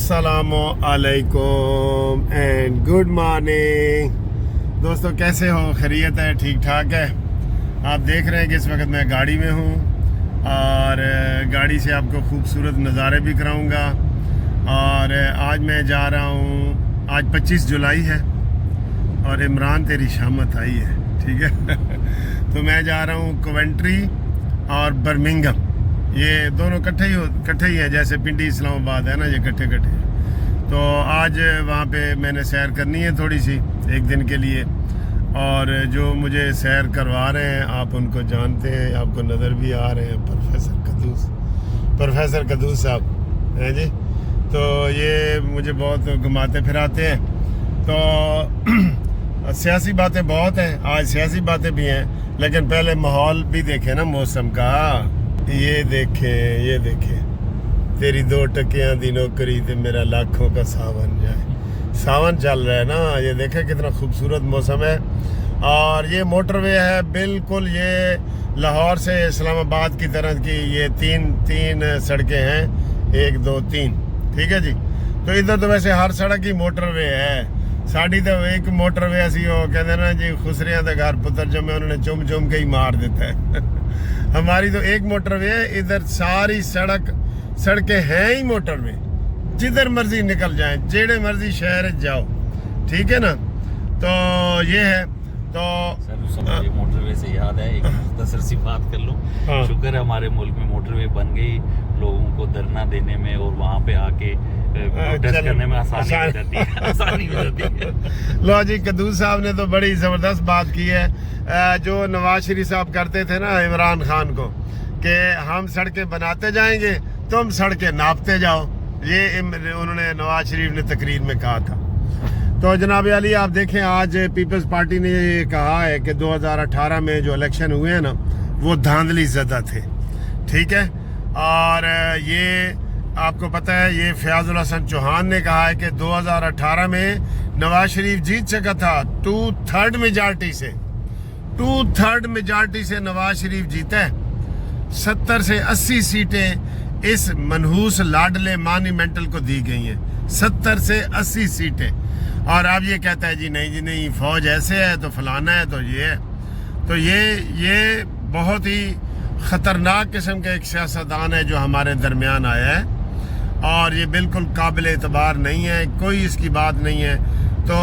अस्सलाम वालेकुम and good morning दोस्तों, कैसे हो? खैरियत है? ठीक ठाक है? आप देख रहे हैं कि इस वक्त मैं गाड़ी में हूँ और गाड़ी से आपको खूबसूरत नज़ारे भी कराऊंगा। और आज मैं जा रहा हूँ, आज 25 जुलाई है और इमरान तेरी शामत आई है, ठीक है। तो मैं जा रहा हूँ कोवेंट्री और बर्मिंघम, ये दोनों इकट्ठे ही हैं, जैसे पिंडी इस्लामाबाद है ना, ये इकट्ठे हैं। तो आज वहाँ पे मैंने सैर करनी है थोड़ी सी, एक दिन के लिए। और जो मुझे सैर करवा रहे हैं आप उनको जानते हैं, आपको नज़र भी आ रहे हैं, प्रोफेसर कदूस साहब हैं जी। तो ये मुझे बहुत घुमाते फिराते हैं। तो सियासी बातें बहुत हैं, आज सियासी बातें भी हैं, लेकिन पहले माहौल भी देखें ना मौसम का। ये देखे तेरी 2 टकियां दी नौकरी ते मेरा लाखों का सावन जाए। सावन चल रहा है ना, ये देखे कितना खूबसूरत मौसम है। और ये मोटरवे है बिल्कुल, ये लाहौर से इस्लामाबाद की तरह की ये तीन सड़कें हैं, 1 2 3, ठीक है जी। तो इधर तो वैसे हर सड़क ही मोटरवे है, साड़ी तो एक मोटरवे असी वो कहते ना जी, खुसरिया के घर पुत्र जमे, उन्होंने चुम के ही मार देता है। हमारी तो एक मोटरवे है, इधर सारी सड़कें हैं ही मोटरवे, जिधर मर्जी निकल जाएं, जेड़े मर्जी शहर जाओ, ठीक है ना। तो ये है। तो सर, ये मोटरवे से याद है, एक मुख्तसर सी बात कर लूं। हाँ। शुक्र है हमारे मुल्क में मोटरवे बन गई, लोगों को धरना देने में और वहाँ पे आके प्रोटेस्ट करने में आसानी हो जाती है। लो जी, कदूस साहब ने तो बड़ी ज़बरदस्त बात की है, जो नवाज शरीफ साहब करते थे ना इमरान खान को, कि हम सड़कें बनाते जाएंगे, तुम सड़कें नापते जाओ। ये उन्होंने नवाज शरीफ ने तकरीर में कहा था। तो जनाब अली, आप देखें आज पीपल्स पार्टी ने ये कहा है कि 2018 में जो इलेक्शन हुए हैं ना, वो धांधली ज़दा थे, ठीक है। और ये आपको पता है, ये फयाजुल हसन चौहान ने कहा है कि 2018 में नवाज शरीफ जीत सका था 2/3 मेजॉरिटी से, 2/3 मेजॉरिटी से नवाज शरीफ जीता है। 70 से 80 सीटें इस मनहूस लाडले मॉन्यूमेंटल को दी गई हैं, 70 से 80 सीटें। और अब ये कहता है जी नहीं फौज ऐसे है तो फलाना है तो ये है। तो ये बहुत ही ख़तरनाक किस्म का एक सियासतदान है जो हमारे दरमियान आया है, और ये बिल्कुल काबिल एतबार नहीं है, कोई इसकी बात नहीं है। तो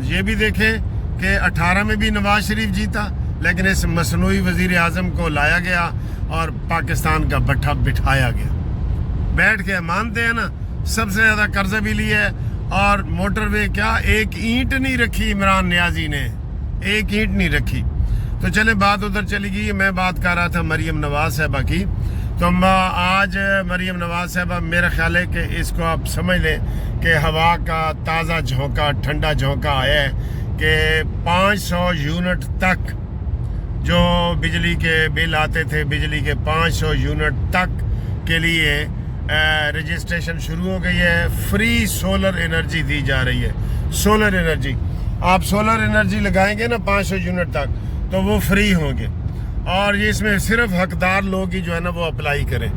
ये भी देखें कि 18 में भी नवाज शरीफ जीता, लेकिन इस मसनूई वज़ीर आज़म को लाया गया और पाकिस्तान का भट्ठा बिठाया गया। बैठ के मानते हैं ना, सबसे ज़्यादा कर्जा भी लिया है। और मोटरवे क्या, एक ईंट नहीं रखी इमरान नियाजी ने, एक ईंट नहीं रखी। तो चले, बात उधर चली गई। मैं बात कर रहा था मरीम नवाज साहबा की। तो आज मरीम नवाज साहबा, मेरा ख्याल है कि इसको आप समझ लें कि हवा का ताज़ा झोंका, ठंडा झोंका आया है कि 500 यूनिट तक जो बिजली के बिल आते थे, बिजली के 500 यूनिट तक के लिए रजिस्ट्रेशन शुरू हो गई है। फ्री सोलर एनर्जी दी जा रही है। सोलर एनर्जी, आप सोलर एनर्जी लगाएंगे ना 500 यूनिट तक, तो वो फ्री होंगे। और ये इसमें सिर्फ हकदार लोग ही जो है ना वो अप्लाई करें।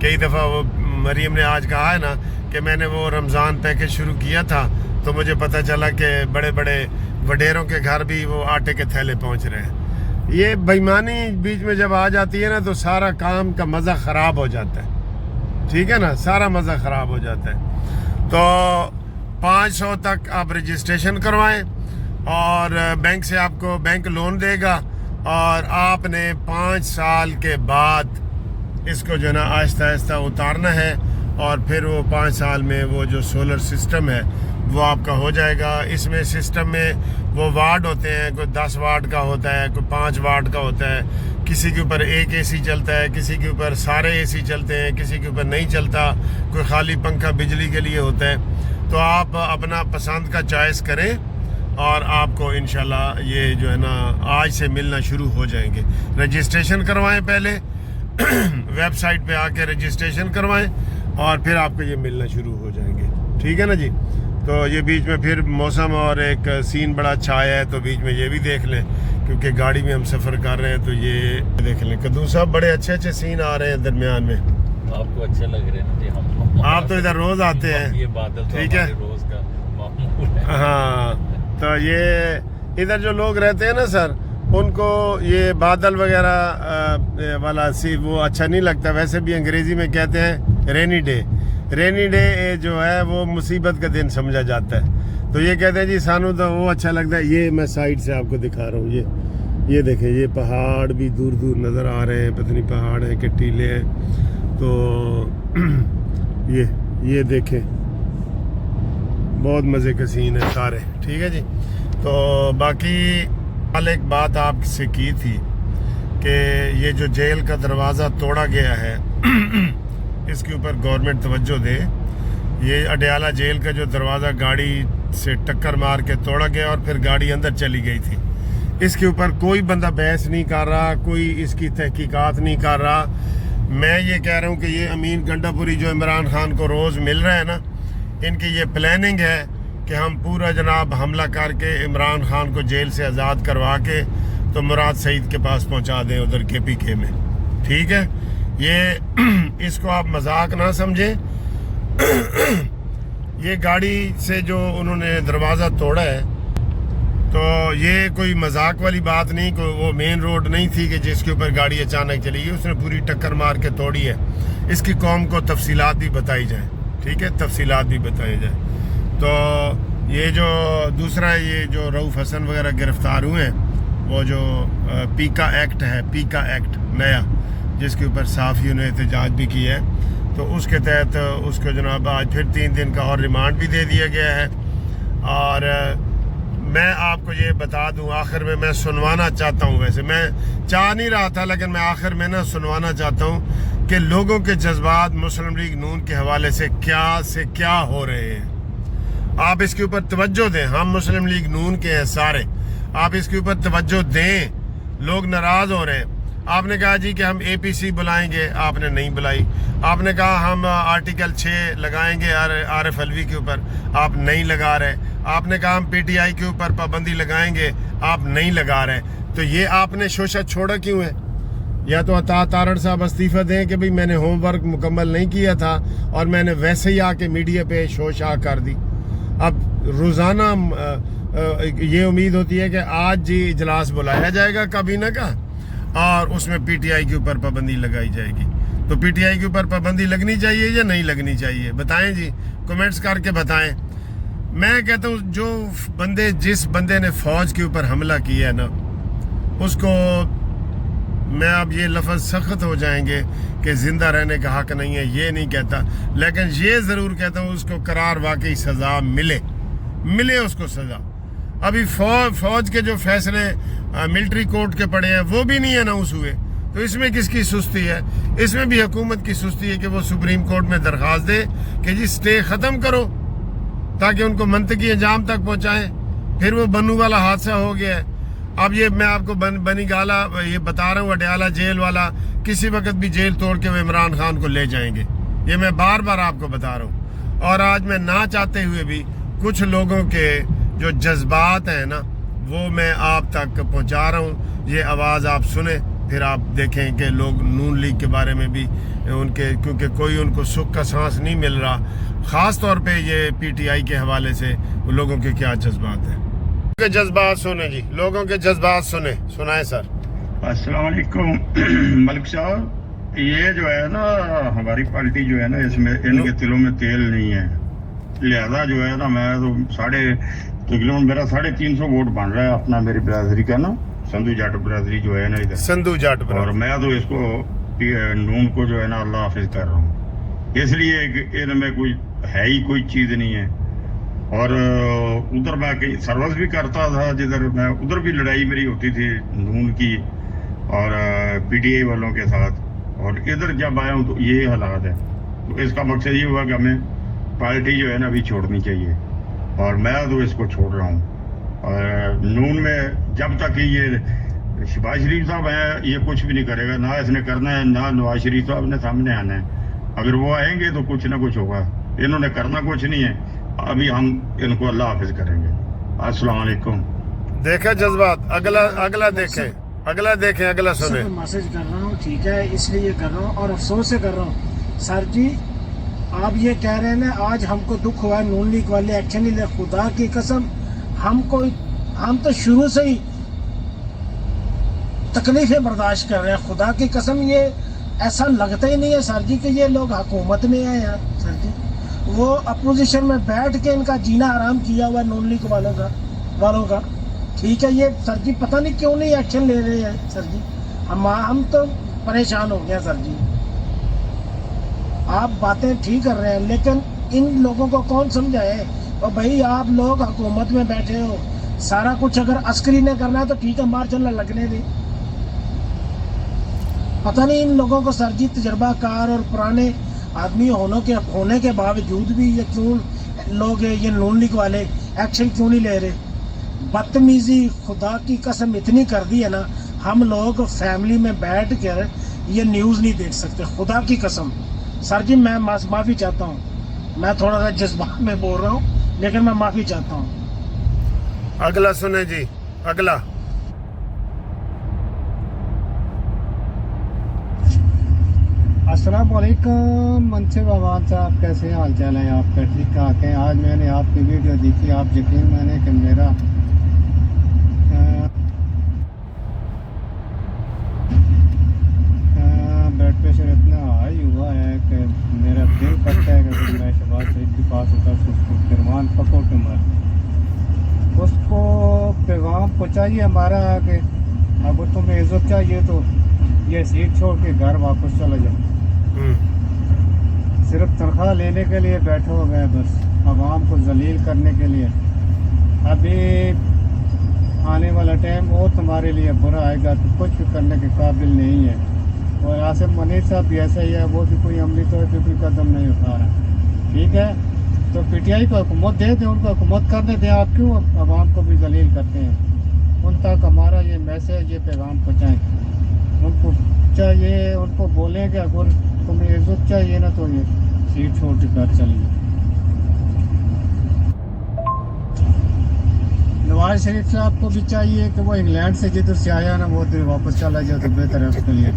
कई दफ़ा वो मरीम ने आज कहा है ना कि मैंने वो रमज़ान पैकेज शुरू किया था, तो मुझे पता चला कि बड़े बड़े वडेरों के घर भी वो आटे के थैले पहुंच रहे हैं। ये बेईमानी बीच में जब आ जाती है ना, तो सारा काम का मज़ा ख़राब हो जाता है, ठीक है ना, सारा मज़ा ख़राब हो जाता है। तो 500 तक आप रजिस्ट्रेशन करवाएं और बैंक से आपको बैंक लोन देगा, और आपने 5 साल के बाद इसको जो है ना आहिस्ता आहिस्ता उतारना है। और फिर वो 5 साल में वो जो सोलर सिस्टम है वो आपका हो जाएगा। इसमें सिस्टम में वो वार्ड होते हैं, कोई 10 वाट का होता है, कोई 5 वाट का होता है, किसी के ऊपर एक एसी चलता है, किसी के ऊपर सारे एसी चलते हैं, किसी के ऊपर नहीं चलता, कोई खाली पंखा बिजली के लिए होता है। तो आप अपना पसंद का चॉइस करें और आपको इंशाल्लाह ये जो है ना आज से मिलना शुरू हो जाएंगे। रजिस्ट्रेशन करवाएं पहले, वेबसाइट पे आके रजिस्ट्रेशन करवाएं और फिर आपको ये मिलना शुरू हो जाएंगे, ठीक है ना जी। तो ये बीच में फिर मौसम और एक सीन बड़ा अच्छा आया है, तो बीच में ये भी देख लें, क्योंकि गाड़ी में हम सफ़र कर रहे हैं। तो ये देख लें, कदू साहब बड़े अच्छे सीन आ रहे हैं दरमियान में। آپ کو اچھا لگ رہا ہے نا جی؟ ہم آپ تو ادھر روز آتے ہیں. یہ بادل تو ٹھیک ہے. ہمارے روز کا معمول ہے. ہاں تو یہ ادھر جو لوگ رہتے ہیں نا سر, ان کو یہ بادل وغیرہ والا وہ اچھا نہیں لگتا. ویسے بھی انگریزی میں کہتے ہیں رینی ڈے. رینی ڈے جو ہے وہ مصیبت کا دن سمجھا جاتا ہے. تو یہ کہتے ہیں جی سانو تو وہ اچھا لگتا ہے. یہ میں سائڈ سے آپ کو دکھا رہا ہوں. یہ دیکھیں, یہ پہاڑ بھی دور دور نظر آ رہے ہیں. پتہ نہیں پہاڑ ہیں کہ ٹیلے ہیں. تو یہ دیکھیں, بہت مزے کا سین ہے سارے. ٹھیک ہے جی. تو باقی ایک بات آپ سے کی تھی کہ یہ جو جیل کا دروازہ توڑا گیا ہے اس کے اوپر گورنمنٹ توجہ دے. یہ اڈیالہ جیل کا جو دروازہ گاڑی سے ٹکر مار کے توڑا گیا اور پھر گاڑی اندر چلی گئی تھی, اس کے اوپر کوئی بندہ بحث نہیں کر رہا, کوئی اس کی تحقیقات نہیں کر رہا. میں یہ کہہ رہا ہوں کہ یہ امین گنڈا پوری جو عمران خان کو روز مل رہا ہے نا, ان کی یہ پلاننگ ہے کہ ہم پورا جناب حملہ کر کے عمران خان کو جیل سے آزاد کروا کے تو مراد سعید کے پاس پہنچا دیں ادھر کے پی کے میں. ٹھیک ہے. یہ اس کو آپ مذاق نہ سمجھیں. یہ گاڑی سے جو انہوں نے دروازہ توڑا ہے تو یہ کوئی مذاق والی بات نہیں. کوئی وہ مین روڈ نہیں تھی کہ جس کے اوپر گاڑی اچانک چلی گئی. اس نے پوری ٹکر مار کے توڑی ہے. اس کی قوم کو تفصیلات بھی بتائی جائیں. ٹھیک ہے, تفصیلات بھی بتائی جائیں. تو یہ جو دوسرا یہ جو رؤف حسن وغیرہ گرفتار ہوئے ہیں, وہ جو پیکا ایکٹ ہے, پیکا ایکٹ نیا, جس کے اوپر صحافیوں نے احتجاج بھی کیا ہے, تو اس کے تحت اس کو جناب آج پھر 3 دن کا اور ریمانڈ بھی دے دیا گیا ہے. اور میں آپ کو یہ بتا دوں, آخر میں سنوانا چاہتا ہوں, ویسے میں چاہ نہیں رہا تھا لیکن میں آخر میں سنوانا چاہتا ہوں کہ لوگوں کے جذبات مسلم لیگ نون کے حوالے سے کیا ہو رہے ہیں. آپ اس کے اوپر توجہ دیں. ہم مسلم لیگ نون کے ہیں سارے, آپ اس کے اوپر توجہ دیں. لوگ ناراض ہو رہے ہیں. آپ نے کہا جی کہ ہم اے پی سی بلائیں گے, آپ نے نہیں بلائی. آپ نے کہا ہم آرٹیکل 6 لگائیں گے عارف علوی کے اوپر, آپ نہیں لگا رہے. آپ نے کہا ہم پی ٹی آئی کے اوپر پابندی لگائیں گے, آپ نہیں لگا رہے. تو یہ آپ نے شوشہ چھوڑا کیوں ہے؟ یا تو عطا تارڑ صاحب استعفیٰ دیں کہ بھئی میں نے ہوم ورک مکمل نہیں کیا تھا اور میں نے ویسے ہی آ کے میڈیا پہ شوشہ کر دی. اب روزانہ یہ امید ہوتی ہے کہ آج جی اجلاس بلایا جائے گا کابینہ کا اور اس میں پی ٹی آئی کے اوپر پابندی لگائی جائے گی. تو پی ٹی آئی کے اوپر پابندی لگنی چاہیے یا نہیں لگنی چاہیے؟ بتائیں جی, کمنٹس کر کے بتائیں. میں کہتا ہوں جس بندے نے فوج کے اوپر حملہ کیا ہے نا, اس کو میں اب یہ لفظ سخت ہو جائیں گے کہ زندہ رہنے کا حق نہیں ہے, یہ نہیں کہتا, لیکن یہ ضرور کہتا ہوں اس کو قرار واقعی سزا ملے اس کو سزا. ابھی فوج کے جو فیصلے ملٹری کورٹ کے پڑے ہیں وہ بھی نہیں اناؤنس ہوئے, تو اس میں کس کی سستی ہے؟ اس میں بھی حکومت کی سستی ہے کہ وہ سپریم کورٹ میں درخواست دے کہ جی سٹے ختم کرو تاکہ ان کو منطقی انجام تک پہنچائیں. پھر وہ بنو والا حادثہ ہو گیا ہے. اب یہ میں آپ کو بنی گالا یہ بتا رہا ہوں, اڈیالہ جیل والا کسی وقت بھی جیل توڑ کے وہ عمران خان کو لے جائیں گے. یہ میں بار بار آپ کو بتا رہا ہوں. اور آج میں نہ چاہتے ہوئے بھی کچھ لوگوں کے جو جذبات ہیں نا وہ میں آپ تک پہنچا رہا ہوں. یہ آواز آپ سنیں, پھر آپ دیکھیں کہ لوگ نون لیگ کے بارے میں بھی کیونکہ کوئی ان کو سکھ کا سانس نہیں مل رہا, خاص طور پہ یہ پی ٹی آئی کے حوالے سے لوگوں کے کیا جذبات ہیں. کے جذبات سنیں جی, لوگوں کے جذبات سنائیں سر. السلام علیکم ملک صاحب. یہ جو ہے نا ہماری پارٹی جو ہے نا, اس میں ان کے دلوں میں تیل نہیں ہے, لہذا جو ہے نا میں تو تقریباً میرا 350 ووٹ بن رہا ہے اپنا, میری برادری کا نا, سندھو جاٹ برادری جو ہے نا ادھر, سندھو جاٹ برادری, اور میں تو اس کو نون کو جو ہے نا اللہ حافظ کر رہا ہوں, اس لیے کہ ان میں کوئی چیز نہیں ہے. اور ادھر میں سروس بھی کرتا تھا, جدھر میں ادھر بھی لڑائی میری ہوتی تھی نون کی اور پی ٹی آئی والوں کے ساتھ, اور ادھر جب آیا ہوں تو یہ حالات ہے. تو اس کا مقصد یہ ہوا کہ ہمیں پارٹی جو ہے نا ابھی چھوڑنی چاہیے, اور میں تو اس کو چھوڑ رہا ہوں. اور نون میں جب تک یہ شہباز شریف صاحب ہیں یہ کچھ بھی نہیں کرے گا, نہ اس نے کرنا ہے, نہ نواز شریف صاحب نے سامنے آنا ہے. اگر وہ آئیں گے تو کچھ نہ کچھ ہوگا, انہوں نے کرنا کچھ نہیں ہے. ابھی ہم ان کو اللہ حافظ کریں گے. السلام علیکم. دیکھیں جذبات, اگلا دیکھیں, اگلا سنیں. میسج کر رہا ہوں, ٹھیک ہے, اس لیے کر رہا ہوں اور افسوس سے کر رہا ہوں. सर जी आप ये कह रहे हैं ना आज हमको दुख हुआ है, नून लीग वाले एक्शन नहीं ले, खुदा की कसम हम तो शुरू से ही तकलीफें बर्दाश्त कर रहे हैं। खुदा की कसम ये ऐसा लगता ही नहीं है सर जी कि ये लोग हुकूमत में हैं यार। सर जी वो अपोजिशन में बैठ के इनका जीना आराम किया हुआ नून लीग वालों का ठीक है। ये सर जी पता नहीं क्यों नहीं एक्शन ले रहे हैं सर जी। हम तो परेशान हो गए सर जी। आप बातें ठीक कर रहे हैं लेकिन इन लोगों को कौन समझाए। और भाई आप लोग हुकूमत में बैठे हो, सारा कुछ अगर अस्करी ने करना है तो ठीक है, मार चलना लगने दे। पता नहीं इन लोगों को सर जी तजर्बाकार और पुराने आदमी होने के बावजूद भी ये क्यों लोग ये नून लीग वाले एक्शन क्यों नहीं ले रहे। बदतमीजी खुदा की कसम इतनी कर दी है ना, हम लोग फैमिली में बैठ कर ये न्यूज़ नहीं देख सकते खुदा की कसम। सर जी मैं माफ़ी चाहता हूँ, मैं थोड़ा सा जज्बात में बोल रहा हूँ लेकिन मैं माफ़ी चाहता हूँ। अगला सुने जी, अगला। अस्सलाम वालेकुम मनसिब आवाज़ साहब, कैसे हैं, हाल चाल है आपका, ठीक ठाक है। आज मैंने आपकी वीडियो देखी, आप यकीन माने कि मेरा ब्लड प्रेशर इतना हाई हुआ है कि मेरा दिल करता है कि मैं शहबाज शरीफ के पास होता उसको गिरवान पकड़ के मार। उसको पैगाम पहुँचाइए हमारा कि अगर तुम्हें इज्जत चाहिए तो ये सीट छोड़ के घर वापस चला जाओ। सिर्फ तनख्वाह लेने के लिए बैठे हो गए, बस आवाम को जलील करने के लिए। अभी आने वाला टाइम और तुम्हारे लिए बुरा आएगा तो कुछ भी करने के काबिल नहीं है। और आसिफ मनीर साहब भी ऐसा ही है, वो भी कोई अमली तौर पर कोई कदम नहीं उठा रहा। ठीक है तो पीटीआई को हुकूमत दे दें, उनको हुकूमत करने दें। आप क्यों आवाम को भी जलील करते हैं। उन तक हमारा ये मैसेज, ये पैगाम पहुँचाएँ। उनको चाहिए, उनको बोलें कि अगर तुम्हें इज्जत चाहिए ना तो ये सीट छोड़ के घर चलिए। नवाज शरीफ साहब को भी चाहिए कि वो इंग्लैंड से जिधर से आया ना वो तो वापस चला जाए तो बेहतर है उसके लिए।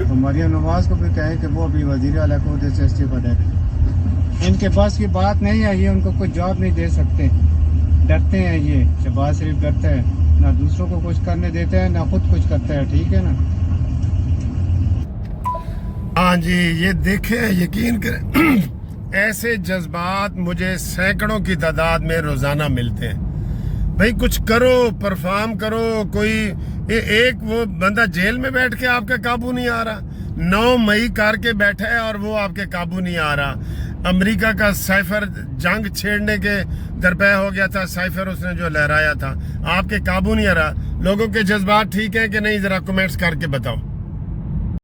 तो मरियम नवाज को भी कहें कि वो भी वज़ीर आला को उधर से इस्तीफा दे दें। इनके पास की बात नहीं है, ये उनको कोई जॉब नहीं दे सकते। डरते हैं ये, शहबाज शरीफ डरता है, ना दूसरों को कुछ करने देता है ना खुद कुछ करता है। ठीक है ना। हाँ जी, ये देखें, यकीन करें ऐसे जज्बात मुझे सैकड़ों की तादाद में रोज़ाना मिलते हैं। भाई कुछ करो, परफॉर्म करो। कोई एक वो बंदा जेल में बैठ के आपके काबू नहीं आ रहा, 9 मई करके बैठा है और वो आपके काबू नहीं आ रहा। अमेरिका का साइफर जंग छेड़ने के दरपे हो गया था, साइफर उसने जो लहराया था, आपके काबू नहीं आ रहा। लोगों के जज्बात ठीक है कि नहीं, ज़रा कमेंट्स करके बताओ।